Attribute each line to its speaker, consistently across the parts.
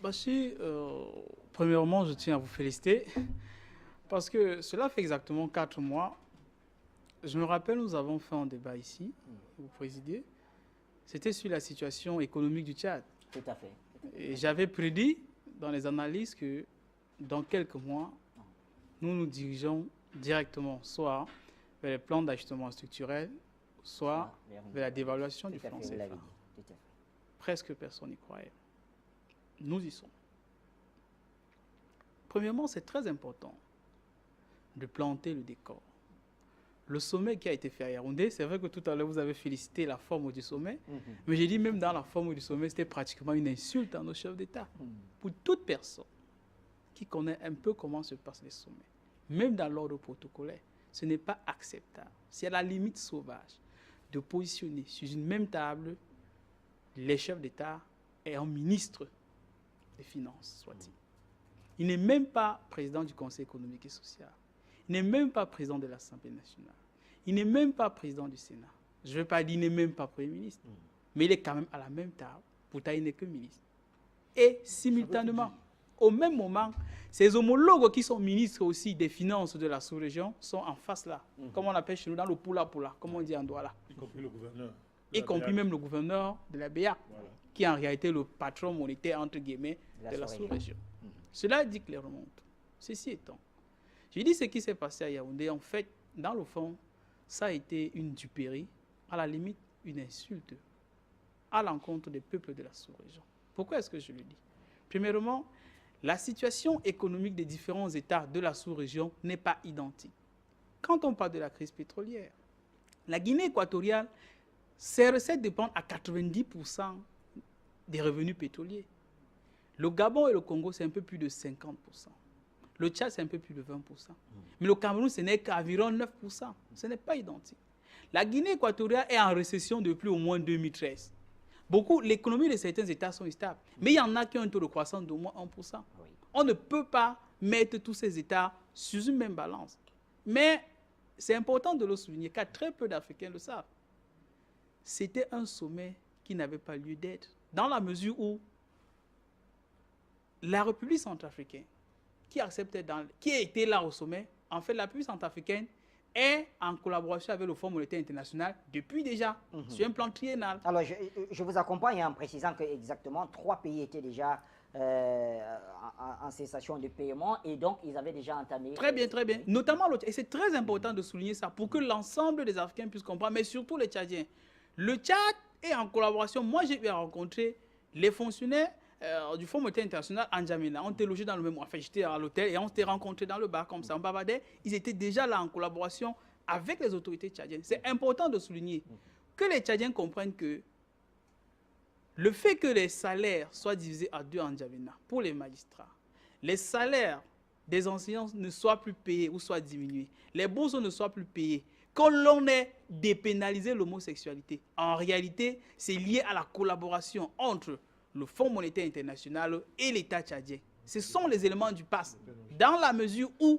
Speaker 1: Bachi, premièrement, je tiens à vous féliciter parce que cela fait exactement 4 mois. Je me rappelle, nous avons fait un débat ici, vous présidiez. C'était sur la situation économique du Tchad.
Speaker 2: Tout à fait.
Speaker 1: Et j'avais prédit dans les analyses que dans quelques mois, nous nous dirigeons directement soit vers les plans d'ajustement structurel, soit vers la dévaluation du franc CFA. Presque personne n'y croyait. Nous y sommes. Premièrement, c'est très important de planter le décor. Le sommet qui a été fait à Yaoundé, c'est vrai que tout à l'heure vous avez félicité la forme du sommet, mais j'ai dit même dans la forme du sommet, c'était pratiquement une insulte à nos chefs d'État. Pour toute personne qui connaît un peu comment se passent les sommets, même dans l'ordre protocolaire, ce n'est pas acceptable. C'est à la limite sauvage de positionner sur une même table les chefs d'État et un ministre des Finances, soit-il. Il n'est même pas président du Conseil économique et social. Il n'est même pas président de l'Assemblée nationale. Il n'est même pas président du Sénat. Je ne veux pas dire qu'il n'est même pas Premier ministre. Mais il est quand même à la même table. Pourtant, il n'est que ministre. Et simultanément, au même moment, ses homologues qui sont ministres aussi des Finances de la sous-région sont en face là. Comme on appelle chez nous dans le poula-poula, comme on dit en Douala.
Speaker 3: Y compris le gouverneur.
Speaker 1: Y compris même le gouverneur de la BEAC, voilà, qui est en réalité le patron monétaire, entre guillemets, de la sous-région. Cela dit clairement. Ceci étant, j'ai dit ce qui s'est passé à Yaoundé, en fait, dans le fond, ça a été une duperie, à la limite, une insulte à l'encontre des peuples de la sous-région. Pourquoi est-ce que je le dis? Premièrement, la situation économique des différents États de la sous-région n'est pas identique. Quand on parle de la crise pétrolière, la Guinée équatoriale, ses recettes dépendent à 90% des revenus pétroliers. Le Gabon et le Congo, c'est un peu plus de 50%. Le Tchad, c'est un peu plus de 20%. Mais le Cameroun, ce n'est qu'environ 9%. Ce n'est pas identique. La Guinée équatoriale est en récession depuis au moins 2013. L'économie de certains États sont stables. Mais il y en a qui ont un taux de croissance d'au moins 1%. On ne peut pas mettre tous ces États sur une même balance. Mais c'est important de le souligner, car très peu d'Africains le savent. C'était un sommet qui n'avait pas lieu d'être, dans la mesure où la République centrafricaine, qui était là au sommet, en fait, la République centrafricaine est en collaboration avec le Fonds monétaire international depuis déjà, sur un plan triennal.
Speaker 2: Alors, je vous accompagne en précisant que exactement 3 pays étaient déjà en cessation de paiement et donc ils avaient déjà entamé...
Speaker 1: Très bien, très bien. Notamment, et c'est très important de souligner ça pour que l'ensemble des Africains puissent comprendre, mais surtout les Tchadiens. Le Tchad est en collaboration. Moi, j'ai pu rencontrer les fonctionnaires du Fonds monétaire international en N'Djamena. On était logés dans le même... Enfin, j'étais à l'hôtel et on s'était rencontrés dans le bar comme ça. On bavardait. Ils étaient déjà là en collaboration avec les autorités tchadiennes. C'est important de souligner que les Tchadiens comprennent que le fait que les salaires soient divisés à 2 en N'Djamena pour les magistrats, les salaires des enseignants ne soient plus payés ou soient diminués, les bourses ne soient plus payées, que l'on ait dépénalisé l'homosexualité. En réalité, c'est lié à la collaboration entre le Fonds monétaire international et l'État tchadien. Ce sont les éléments du PAS, dans la mesure où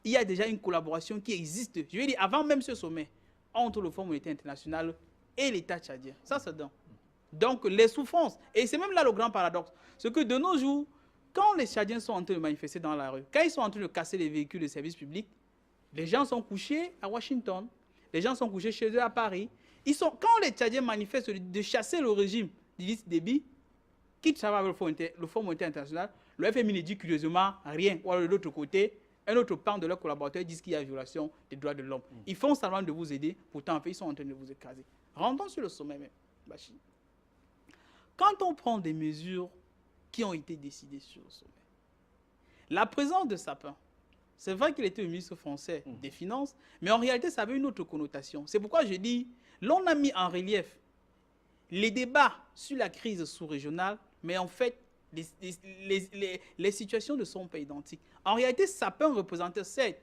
Speaker 1: il y a déjà une collaboration qui existe, je veux dire, avant même ce sommet, entre le Fonds monétaire international et l'État tchadien. Ça, c'est donc. Donc, les souffrances, et c'est même là le grand paradoxe, c'est que de nos jours, quand les Tchadiens sont en train de manifester dans la rue, quand ils sont en train de casser les véhicules de service public, les gens sont couchés à Washington, les gens sont couchés chez eux à Paris. Quand les Tchadiens manifestent de chasser le régime d'Idriss Déby, qui travaille avec le Fonds monétaire international, le FMI ne dit curieusement rien. Ou alors de l'autre côté, un autre pan de leurs collaborateurs disent qu'il y a violation des droits de l'homme. Ils font semblant de vous aider, pourtant en fait ils sont en train de vous écraser. Rentrons sur le sommet même, Bachi. Quand on prend des mesures qui ont été décidées sur le sommet, la présence de Sapin, c'est vrai qu'il était le ministre français des Finances, mais en réalité ça avait une autre connotation. C'est pourquoi je dis, l'on a mis en relief les débats sur la crise sous-régionale, mais en fait, les situations ne sont pas identiques. En réalité, Sapin représentait certes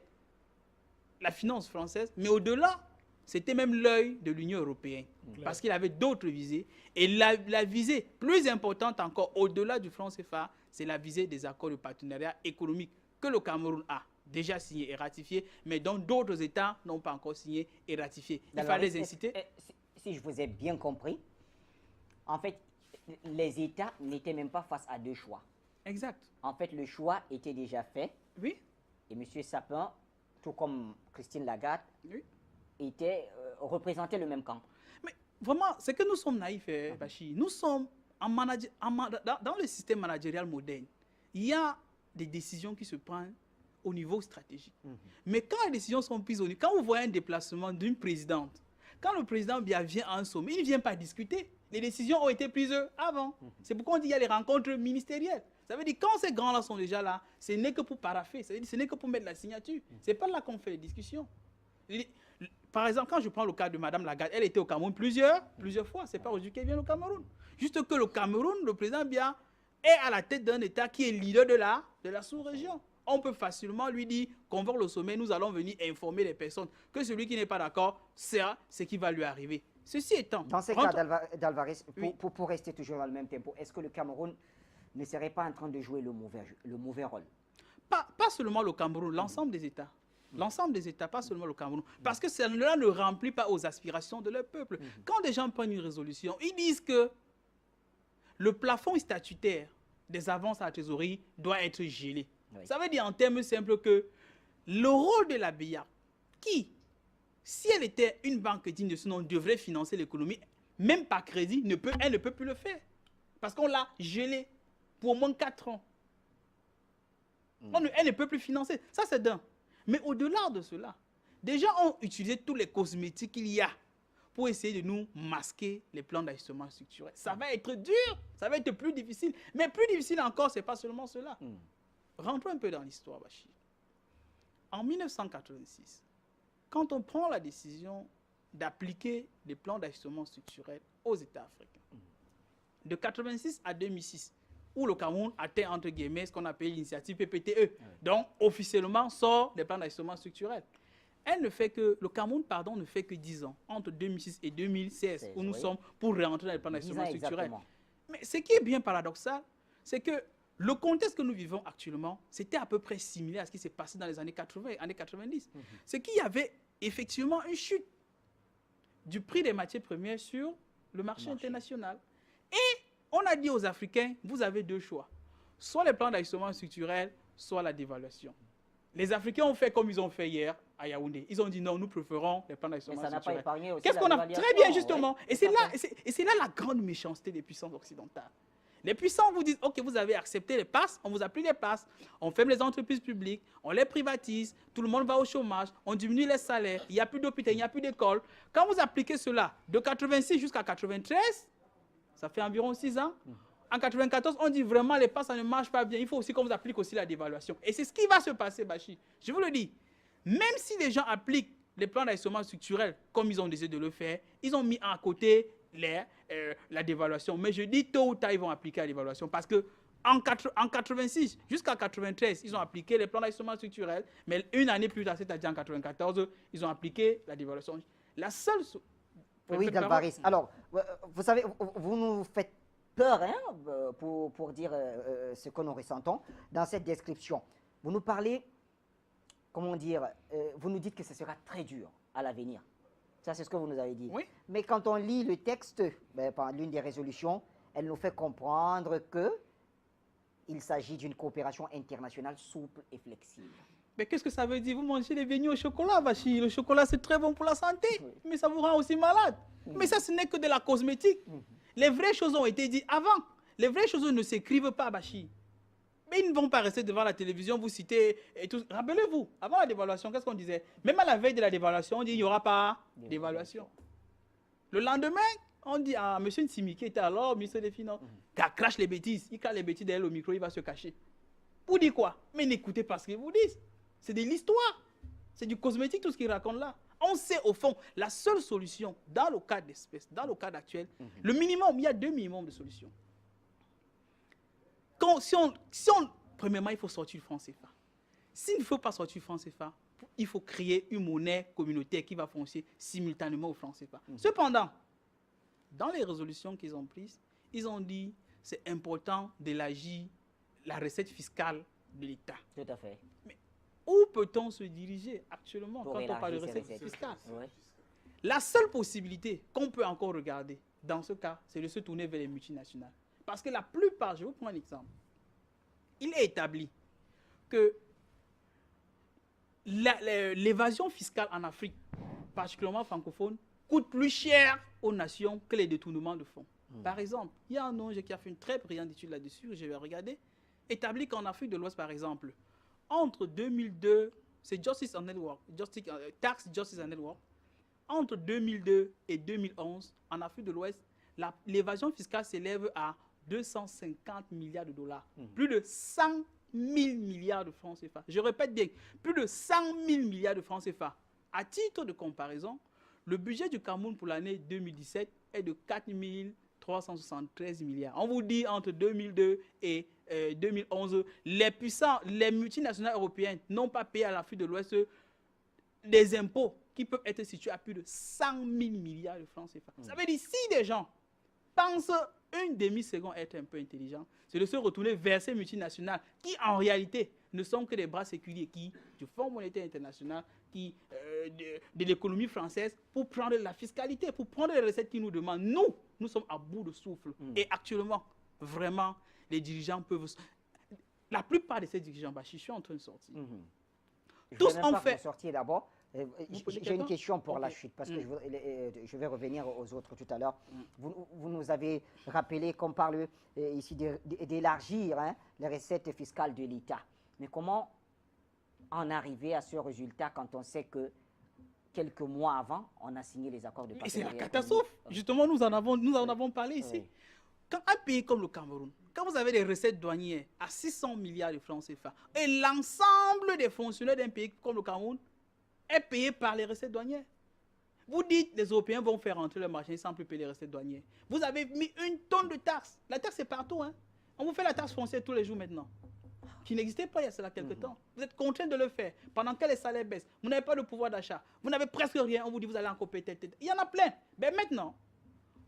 Speaker 1: la finance française, mais au-delà, c'était même l'œil de l'Union européenne, parce qu'il avait d'autres visées. Et la visée plus importante encore, au-delà du franc CFA, c'est la visée des accords de partenariat économique que le Cameroun a déjà signé et ratifié, mais dont d'autres États n'ont pas encore signé et ratifié. Il fallait les inciter.
Speaker 2: Si je vous ai bien compris, en fait, les États n'étaient même pas face à 2 choix.
Speaker 1: Exact.
Speaker 2: En fait, le choix était déjà fait.
Speaker 1: Oui.
Speaker 2: Et M. Sapin, tout comme Christine Lagarde,
Speaker 1: Oui.
Speaker 2: représentait le même camp.
Speaker 1: Mais vraiment, c'est que nous sommes naïfs, Bachir. Nous sommes dans le système managérial moderne. Il y a des décisions qui se prennent au niveau stratégique. Mais quand les décisions sont prises au niveau, quand vous voyez un déplacement d'une présidente, quand le président vient à un sommet, il ne vient pas discuter. Les décisions ont été prises avant. C'est pourquoi on dit qu'il y a les rencontres ministérielles. Ça veut dire quand ces grands-là sont déjà là, ce n'est que pour parapher, ça veut dire ce n'est que pour mettre la signature. C'est pas là qu'on fait les discussions. Par exemple, quand je prends le cas de Mme Lagarde, elle était au Cameroun plusieurs fois. C'est pas aujourd'hui qu'elle vient au Cameroun. Juste que le Cameroun, le président Biya, est à la tête d'un État qui est leader de la sous-région. On peut facilement lui dire, convoque le sommet, nous allons venir informer les personnes que celui qui n'est pas d'accord, c'est ce qui va lui arriver. Ceci étant...
Speaker 2: Dans ces cas d'Alvarez, pour rester toujours dans le même tempo, est-ce que le Cameroun ne serait pas en train de jouer le mauvais rôle?
Speaker 1: Pas seulement le Cameroun, l'ensemble des États. L'ensemble des États, pas seulement le Cameroun. Parce que cela ne remplit pas aux aspirations de leur peuple. Quand des gens prennent une résolution, ils disent que le plafond statutaire des avances à la trésorerie doit être gelé. Oui. Ça veut dire en termes simples que le rôle de la BIA, qui, si elle était une banque digne de ce nom, devrait financer l'économie, même par crédit, elle ne peut plus le faire. Parce qu'on l'a gelé pour au moins 4 ans. Elle ne peut plus financer. Ça, c'est d'un. Mais au-delà de cela, des gens ont utilisé tous les cosmétiques qu'il y a pour essayer de nous masquer les plans d'ajustement structurel. Ça va être dur, ça va être plus difficile. Mais plus difficile encore, ce n'est pas seulement cela. Rentrons un peu dans l'histoire, Bachir. En 1986, quand on prend la décision d'appliquer les plans d'ajustement structurel aux États africains, de 1986 à 2006, où le Cameroun atteint, entre guillemets, ce qu'on appelle l'initiative PPTE, donc officiellement sort des plans d'ajustement structurel. Le Cameroun, ne fait que 10 ans, entre 2006 et 2016, où nous sommes pour réentrer dans les plans d'ajustement structurel. Mais ce qui est bien paradoxal, c'est que le contexte que nous vivons actuellement, c'était à peu près similaire à ce qui s'est passé dans les années 80 et années 90. C'est qu'il y avait effectivement une chute du prix des matières premières sur le marché international. Et on a dit aux Africains, vous avez deux choix. Soit les plans d'ajustement structurel, soit la dévaluation. Les Africains ont fait comme ils ont fait hier à Yaoundé. Ils ont dit non, nous préférons les plans d'ajustement structurel.
Speaker 2: Ça n'a pas épargné aussi.
Speaker 1: Qu'est-ce qu'on a? Très bien, justement. Oui, et c'est là la grande méchanceté des puissances occidentales. Les puissants vous disent, OK, vous avez accepté les passes, on vous a pris les passes, on ferme les entreprises publiques, on les privatise, tout le monde va au chômage, on diminue les salaires, il n'y a plus d'hôpital, il n'y a plus d'école. Quand vous appliquez cela de 86 jusqu'à 93, ça fait environ 6 ans. En 94, on dit vraiment les passes, ça ne marche pas bien. Il faut aussi qu'on vous applique aussi la dévaluation. Et c'est ce qui va se passer, Bachir. Je vous le dis. Même si les gens appliquent les plans d'ajustement structurel comme ils ont décidé de le faire, ils ont mis à côté la dévaluation. Mais je dis tôt ou tard, ils vont appliquer la dévaluation. Parce que en 86 jusqu'à 93, ils ont appliqué les plans d'ajustement structurel. Mais une année plus tard, c'est-à-dire en 94, ils ont appliqué la dévaluation. La seule...
Speaker 2: Oui, Dalvarez. Alors, vous savez, vous nous faites peur pour dire ce que nous ressentons dans cette description. Vous nous parlez, comment dire, vous nous dites que ce sera très dur à l'avenir. Ça, c'est ce que vous nous avez dit.
Speaker 1: Oui.
Speaker 2: Mais quand on lit le texte, par l'une des résolutions, elle nous fait comprendre qu'il s'agit d'une coopération internationale souple et flexible.
Speaker 1: Mais qu'est-ce que ça veut dire? Vous mangez des beignets au chocolat, Bachir. Le chocolat, c'est très bon pour la santé, mais ça vous rend aussi malade. Mais ça, ce n'est que de la cosmétique. Les vraies choses ont été dites avant. Les vraies choses ne s'écrivent pas, Bachir. Mais ils ne vont pas rester devant la télévision, vous citer et tout. Rappelez-vous, avant la dévaluation, qu'est-ce qu'on disait? Même à la veille de la dévaluation, on dit qu'il n'y aura pas d'évaluation. Le lendemain, on dit à M. Nsimi, qui était alors ministre des Finances, qu'il crache les bêtises. Il crache les bêtises derrière le micro, il va se cacher. Vous dites quoi? Mais n'écoutez pas ce qu'ils vous disent. C'est de l'histoire. C'est du cosmétique, tout ce qu'ils racontent là. On sait au fond, la seule solution, dans le cas d'espèce, dans le cas actuel, le minimum, il y a 2 minimums de solutions. Premièrement, il faut sortir du franc CFA. S'il ne faut pas sortir du franc CFA, il faut créer une monnaie communautaire qui va fonctionner simultanément au franc CFA. Cependant, dans les résolutions qu'ils ont prises, ils ont dit c'est important d'élargir la recette fiscale de l'État.
Speaker 2: Tout à fait.
Speaker 1: Mais où peut-on se diriger actuellement quand on parle de recette fiscale? La seule possibilité qu'on peut encore regarder dans ce cas, c'est de se tourner vers les multinationales. Parce que la plupart, je vous prends un exemple, il est établi que l'évasion fiscale en Afrique, particulièrement francophone, coûte plus cher aux nations que les détournements de fonds. Par exemple, il y a un ONG qui a fait une très brillante étude là-dessus, je vais regarder, établi qu'en Afrique de l'Ouest, par exemple, entre 2002, c'est Justice and Network, Tax Justice and Network, entre 2002 et 2011, en Afrique de l'Ouest, l'évasion fiscale s'élève à 250 milliards de dollars, plus de 100 000 milliards de francs CFA. Je répète bien, plus de 100 000 milliards de francs CFA. À titre de comparaison, le budget du Cameroun pour l'année 2017 est de 4 373 milliards. On vous dit entre 2002 et 2011, les multinationales européennes n'ont pas payé à l'Afrique de l'Ouest des impôts qui peuvent être situés à plus de 100 000 milliards de francs CFA. Ça veut dire si des gens pensent une demi-seconde être un peu intelligents, c'est de se retourner vers ces multinationales qui en réalité ne sont que des bras séculiers du Fonds monétaire international, de l'économie française pour prendre la fiscalité, pour prendre les recettes qu'ils nous demandent. Nous sommes à bout de souffle. Et actuellement, vraiment, les dirigeants peuvent... La plupart de ces dirigeants, je suis en train de sortir.
Speaker 2: Tous ont fait... sortir d'abord. J'ai une question pour la chute, parce que je vais revenir aux autres tout à l'heure. Vous nous avez rappelé qu'on parle ici d'élargir les recettes fiscales de l'État. Mais comment en arriver à ce résultat quand on sait que quelques mois avant, on a signé les accords de partenariat?
Speaker 1: C'est la catastrophe. Justement, nous en avons parlé ici. Quand un pays comme le Cameroun, quand vous avez des recettes douanières à 600 milliards de francs CFA, et l'ensemble des fonctionnaires d'un pays comme le Cameroun est payé par les recettes douanières. Vous dites les Européens vont faire entrer le marché sans plus payer les recettes douanières. Vous avez mis une tonne de taxes. La taxe est partout. On vous fait la taxe foncière tous les jours maintenant, qui n'existait pas il y a cela quelques temps. Vous êtes contraint de le faire pendant que les salaires baissent. Vous n'avez pas de pouvoir d'achat. Vous n'avez presque rien. On vous dit vous allez encore payer. Il y en a plein. Mais maintenant,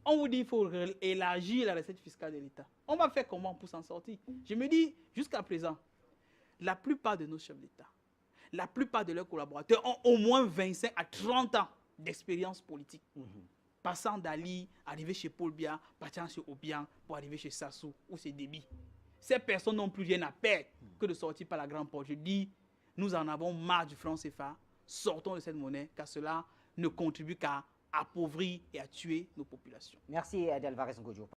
Speaker 1: on vous dit qu'il faut élargir la recette fiscale de l'État. On va faire comment pour s'en sortir? Je me dis, jusqu'à présent, la plupart de nos chefs d'État, la plupart de leurs collaborateurs ont au moins 25 à 30 ans d'expérience politique. Passant d'Ali, arriver chez Paul Biya, partant chez Obiang, pour arriver chez Sassou ou chez Déby. Ces personnes n'ont plus rien à perdre que de sortir par la grande porte. Je dis, nous en avons marre du franc CFA. Sortons de cette monnaie, car cela ne contribue qu'à appauvrir et à tuer nos populations.
Speaker 2: Merci, Delvarès Ngodjo.